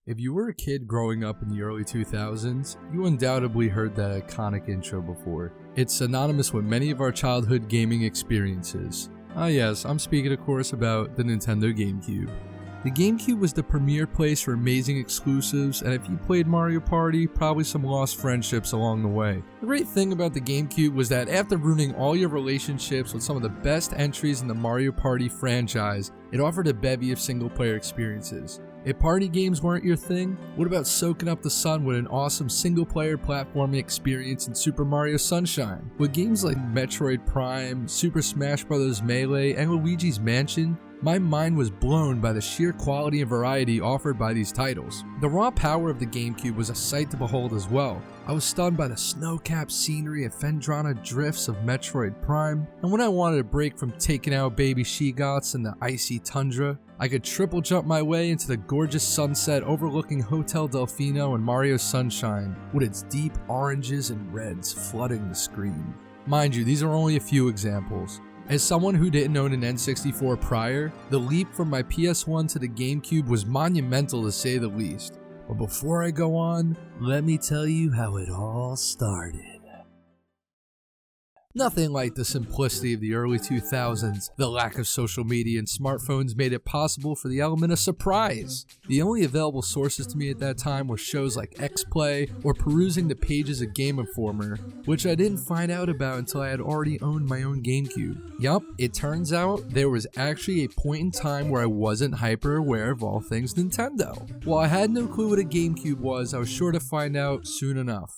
If you were a kid growing up in the early 2000s, you undoubtedly heard that iconic intro before. It's synonymous with many of our childhood gaming experiences. Ah yes, I'm speaking of course about the Nintendo GameCube. The GameCube was the premier place for amazing exclusives, and if you played Mario Party, probably some lost friendships along the way. The great thing about the GameCube was that after ruining all your relationships with some of the best entries in the Mario Party franchise, it offered a bevy of single-player experiences. If party games weren't your thing, what about soaking up the sun with an awesome single-player platforming experience in Super Mario Sunshine? With games like Metroid Prime, Super Smash Bros. Melee, and Luigi's Mansion, my mind was blown by the sheer quality and variety offered by these titles. The raw power of the GameCube was a sight to behold as well. I was stunned by the snow-capped scenery and Phendrana drifts of Metroid Prime, and when I wanted a break from taking out baby Sheegots in the icy tundra, I could triple jump my way into the gorgeous sunset overlooking Hotel Delfino and Mario Sunshine, with its deep oranges and reds flooding the screen. Mind you, these are only a few examples. As someone who didn't own an N64 prior, the leap from my PS1 to the GameCube was monumental to say the least. But before I go on, let me tell you how it all started. Nothing like the simplicity of the early 2000s. The lack of social media and smartphones made it possible for the element of surprise. The only available sources to me at that time were shows like X-Play or perusing the pages of Game Informer, which I didn't find out about until I had already owned my own GameCube. Yup, it turns out there was actually a point in time where I wasn't hyper aware of all things Nintendo. While I had no clue what a GameCube was, I was sure to find out soon enough.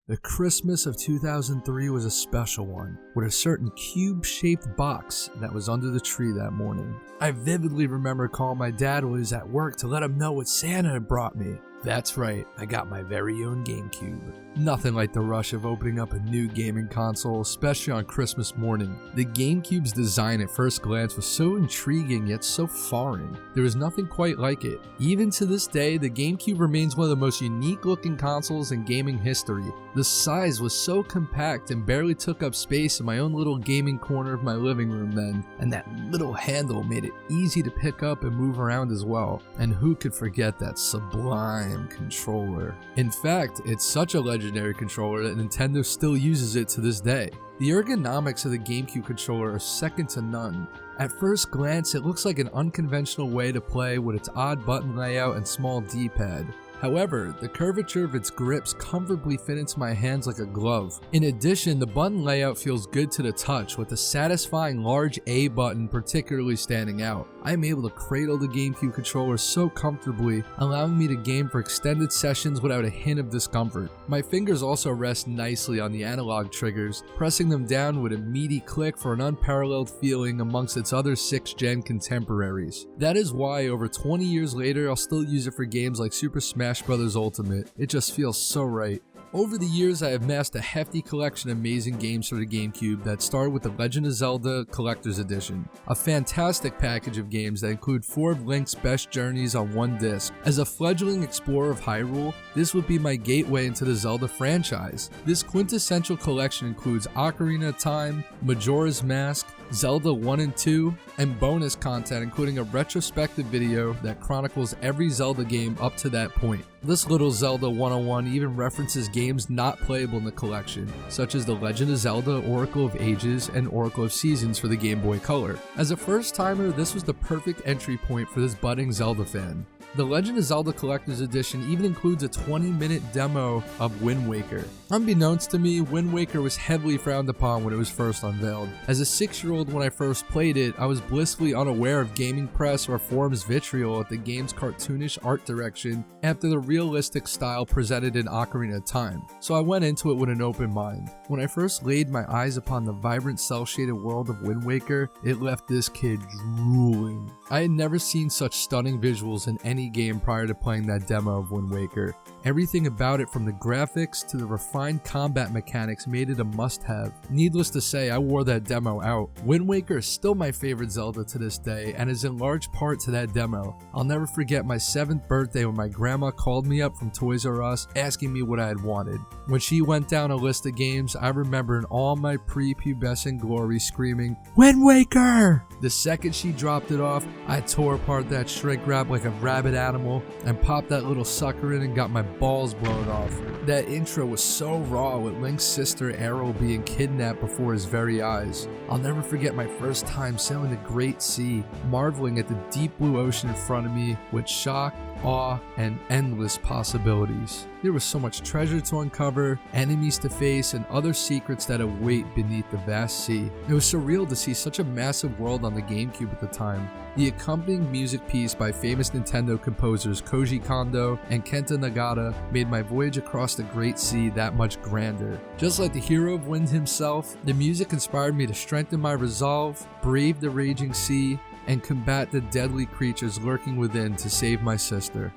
The Christmas of 2003 was a special one, with a certain cube-shaped box that was under the tree that morning. I vividly remember calling my dad while he was at work to let him know what Santa had brought me. That's right, I got my very own GameCube. Nothing like the rush of opening up a new gaming console, especially on Christmas morning. The GameCube's design at first glance was so intriguing yet so foreign. There was nothing quite like it. Even to this day, the GameCube remains one of the most unique looking consoles in gaming history. The size was so compact and barely took up space in my own little gaming corner of my living room then, and that little handle made it easy to pick up and move around as well. And who could forget that sublime controller? In fact, it's such a legendary controller that Nintendo still uses it to this day. The ergonomics of the GameCube controller are second to none. At first glance, it looks like an unconventional way to play with its odd button layout and small D-pad. However, the curvature of its grips comfortably fit into my hands like a glove. In addition, the button layout feels good to the touch, with the satisfying large A button particularly standing out. I am able to cradle the GameCube controller so comfortably, allowing me to game for extended sessions without a hint of discomfort. My fingers also rest nicely on the analog triggers, pressing them down with a meaty click for an unparalleled feeling amongst its other 6th-gen contemporaries. That is why over 20 years later, I'll still use it for games like Super Smash Bros. Ultimate. It just feels so right. Over the years, I have amassed a hefty collection of amazing games for the GameCube that started with The Legend of Zelda Collector's Edition, a fantastic package of games that include 4 of Link's best journeys on one disc. As a fledgling explorer of Hyrule, this would be my gateway into the Zelda franchise. This quintessential collection includes Ocarina of Time, Majora's Mask, Zelda 1 and 2, and bonus content including a retrospective video that chronicles every Zelda game up to that point. This little Zelda 101 even references games not playable in the collection, such as The Legend of Zelda Oracle of Ages and Oracle of Seasons for the Game Boy Color. As a first-timer, this was the perfect entry point for this budding Zelda fan. The Legend of Zelda Collector's Edition even includes a 20-minute demo of Wind Waker. Unbeknownst to me, Wind Waker was heavily frowned upon when it was first unveiled. As a 6-year-old when I first played it, I was blissfully unaware of gaming press or forums vitriol at the game's cartoonish art direction after the realistic style presented in Ocarina of Time, so I went into it with an open mind. When I first laid my eyes upon the vibrant cel-shaded world of Wind Waker, it left this kid drooling. I had never seen such stunning visuals in any game prior to playing that demo of Wind Waker. Everything about it, from the graphics to the refined combat mechanics, made it a must-have. Needless to say, I wore that demo out. Wind Waker is still my favorite Zelda to this day, and is in large part to that demo. I'll never forget my 7th birthday when my grandma called me up from Toys R Us asking me what I had wanted. When she went down a list of games, I remember in all my prepubescent glory screaming, "Wind Waker!" The second she dropped it off, I tore apart that shrink wrap like a rabid animal and popped that little sucker in and got my balls blown off. That intro was so raw, with Link's sister Aero being kidnapped before his very eyes. I'll never forget my first time sailing the Great Sea, marveling at the deep blue ocean in front of me with shock, awe, and endless possibilities. There was so much treasure to uncover, enemies to face, and other secrets that await beneath the vast sea. It was surreal to see such a massive world on the GameCube at the time. The accompanying music piece by famous Nintendo composers Koji Kondo and Kenta Nagata made my voyage across the Great Sea that much grander. Just like the hero of Wind himself, the music inspired me to strengthen my resolve, brave the raging sea, and combat the deadly creatures lurking within to save my sister.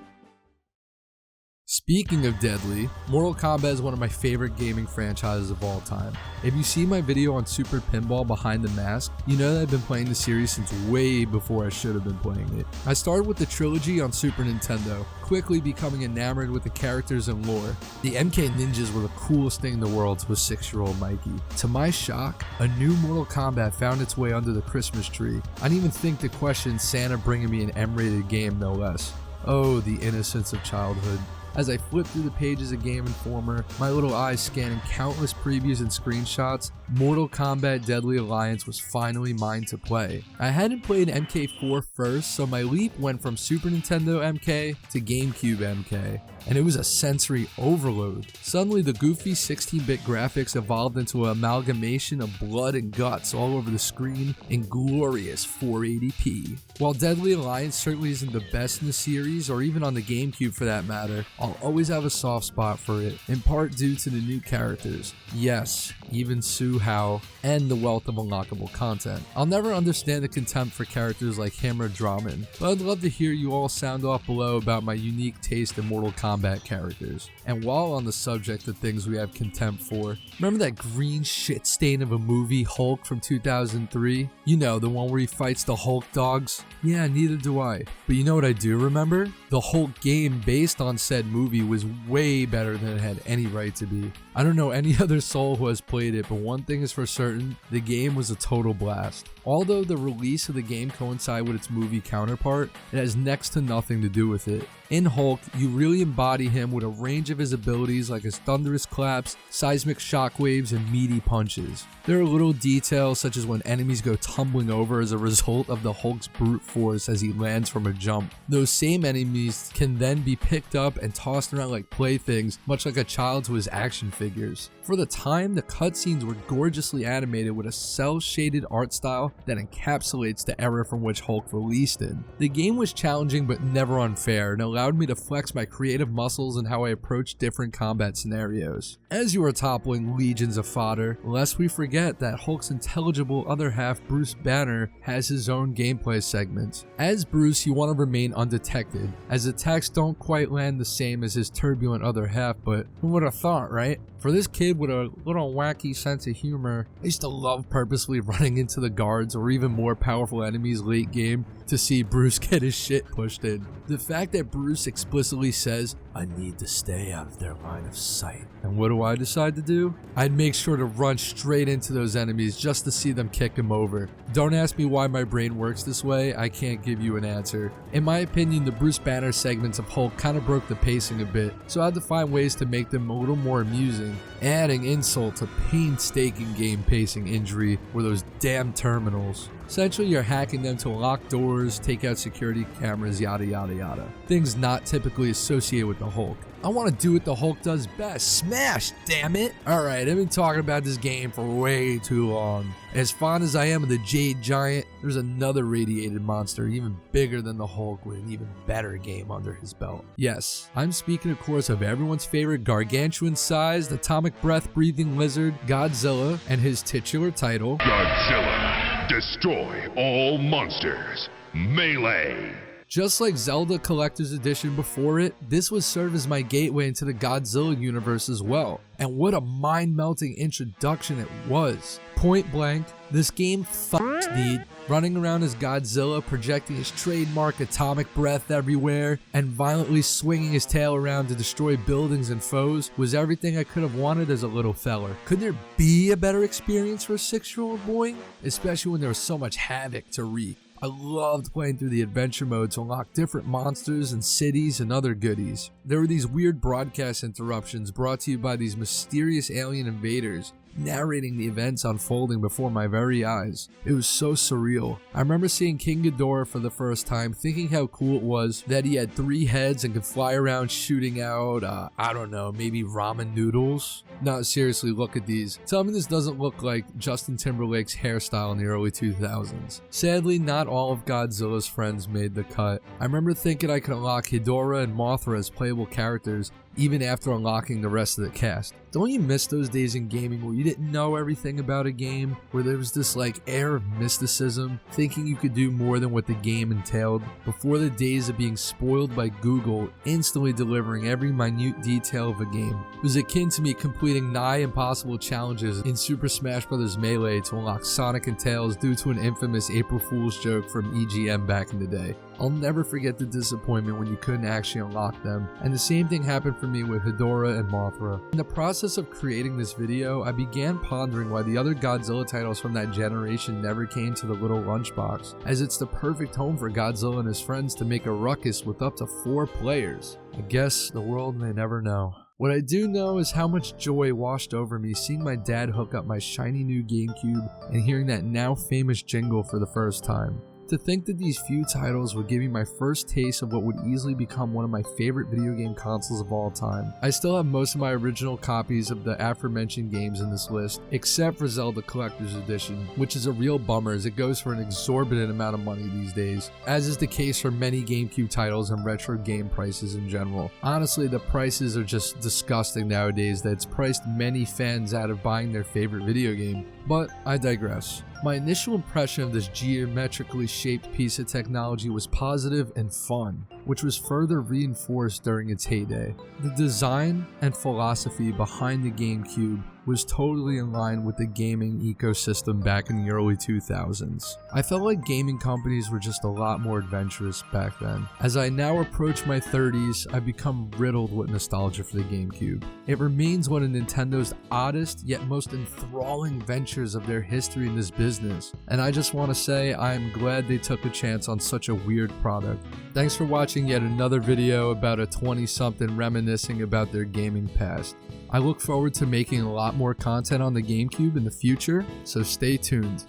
Speaking of deadly, Mortal Kombat is one of my favorite gaming franchises of all time. If you see my video on Super Pinball Behind the Mask, you know that I've been playing the series since way before I should have been playing it. I started with the trilogy on Super Nintendo, quickly becoming enamored with the characters and lore. The MK Ninjas were the coolest thing in the world to a 6-year-old Mikey. To my shock, a new Mortal Kombat found its way under the Christmas tree. I didn't even think to question Santa bringing me an M-rated game, no less. Oh, the innocence of childhood. As I flipped through the pages of Game Informer, my little eyes scanning countless previews and screenshots, Mortal Kombat Deadly Alliance was finally mine to play. I hadn't played MK4 first, so my leap went from Super Nintendo MK to GameCube MK, and it was a sensory overload. Suddenly, the goofy 16-bit graphics evolved into an amalgamation of blood and guts all over the screen in glorious 480p. While Deadly Alliance certainly isn't the best in the series, or even on the GameCube for that matter, I'll always have a soft spot for it, in part due to the new characters. Yes, even Su Hao, and the wealth of unlockable content. I'll never understand the contempt for characters like him or Draman, but I'd love to hear you all sound off below about my unique taste in Mortal Kombat characters. And while on the subject of things we have contempt for, remember that green shit stain of a movie, Hulk, from 2003? You know, the one where he fights the Hulk dogs? Yeah, neither do I. But you know what I do remember? The Hulk game based on said movie was way better than it had any right to be. I don't know any other soul who has played it, but one thing is for certain, the game was a total blast. Although the release of the game coincided with its movie counterpart, it has next to nothing to do with it. In Hulk, you really embody him with a range of his abilities like his thunderous claps, seismic shockwaves, and meaty punches. There are little details such as when enemies go tumbling over as a result of the Hulk's brute force as he lands from a jump. Those same enemies can then be picked up and tossed around like playthings, much like a child to his action figures. For the time, the cutscenes were gorgeously animated with a cel-shaded art style that encapsulates the era from which Hulk released in. The game was challenging but never unfair, and allowed me to flex my creative muscles in how I approach different combat scenarios. As you are toppling legions of fodder, lest we forget that Hulk's intelligible other half, Bruce Banner, has his own gameplay segments. As Bruce, you want to remain undetected, as attacks don't quite land the same as his turbulent other half, but who would have thought, right? For this kid with a little wacky sense of humor, I used to love purposely running into the guards or even more powerful enemies late game to see Bruce get his shit pushed in. The fact that Bruce explicitly says, "I need to stay out of their line of sight." And what do I decide to do? I'd make sure to run straight into those enemies just to see them kick him over. Don't ask me why my brain works this way, I can't give you an answer. In my opinion, the Bruce Banner segments of Hulk kind of broke the pacing a bit, so I had to find ways to make them a little more amusing. Adding insult to painstaking game pacing injury were those damn terminals. Essentially, you're hacking them to lock doors, take out security cameras, yada yada yada. Things not typically associated with the Hulk. I want to do what the Hulk does best. Smash, damn it! Alright, I've been talking about this game for way too long. As fond as I am of the Jade Giant, there's another radiated monster even bigger than the Hulk with an even better game under his belt. Yes, I'm speaking of course of everyone's favorite gargantuan-sized, atomic breath-breathing lizard, Godzilla, and his titular title, Godzilla, destroy all monsters, melee! Just like Zelda Collector's Edition before it, this would serve as my gateway into the Godzilla universe as well. And what a mind-melting introduction it was. Point blank, this game fucks, dude. Running around as Godzilla, projecting his trademark atomic breath everywhere, and violently swinging his tail around to destroy buildings and foes was everything I could have wanted as a little feller. Could there be a better experience for a 6-year-old boy? Especially when there was so much havoc to wreak. I loved playing through the adventure mode to unlock different monsters and cities and other goodies. There were these weird broadcast interruptions brought to you by these mysterious alien invaders, narrating the events unfolding before my very eyes. It was so surreal. I remember seeing King Ghidorah for the first time, thinking how cool it was that he had 3 heads and could fly around shooting out, I don't know, maybe ramen noodles? No, seriously, look at these. Tell me this doesn't look like Justin Timberlake's hairstyle in the early 2000s. Sadly, not all of Godzilla's friends made the cut. I remember thinking I could unlock Ghidorah and Mothra as playable characters, even after unlocking the rest of the cast. Don't you miss those days in gaming where you didn't know everything about a game, where there was this air of mysticism, thinking you could do more than what the game entailed, before the days of being spoiled by Google instantly delivering every minute detail of a game? It was akin to me completing nigh impossible challenges in Super Smash Bros. Melee to unlock Sonic and Tails due to an infamous April Fool's joke from EGM back in the day. I'll never forget the disappointment when you couldn't actually unlock them, and the same thing happened for me with Ghidorah and Mothra. In the process of creating this video, I began pondering why the other Godzilla titles from that generation never came to the little lunchbox, as it's the perfect home for Godzilla and his friends to make a ruckus with up to 4 players. I guess the world may never know. What I do know is how much joy washed over me seeing my dad hook up my shiny new GameCube and hearing that now famous jingle for the first time. To think that these few titles would give me my first taste of what would easily become one of my favorite video game consoles of all time. I still have most of my original copies of the aforementioned games in this list, except for Zelda Collector's Edition, which is a real bummer as it goes for an exorbitant amount of money these days, as is the case for many GameCube titles and retro game prices in general. Honestly, the prices are just disgusting nowadays that it's priced many fans out of buying their favorite video game, but I digress. My initial impression of this geometrically shaped piece of technology was positive and fun, which was further reinforced during its heyday. The design and philosophy behind the GameCube was totally in line with the gaming ecosystem back in the early 2000s. I felt like gaming companies were just a lot more adventurous back then. As I now approach my 30s, I've become riddled with nostalgia for the GameCube. It remains one of Nintendo's oddest yet most enthralling ventures of their history in this business, and I just want to say I am glad they took a chance on such a weird product. Thanks for watching yet another video about a 20-something reminiscing about their gaming past. I look forward to making a lot more content on the GameCube in the future, so stay tuned.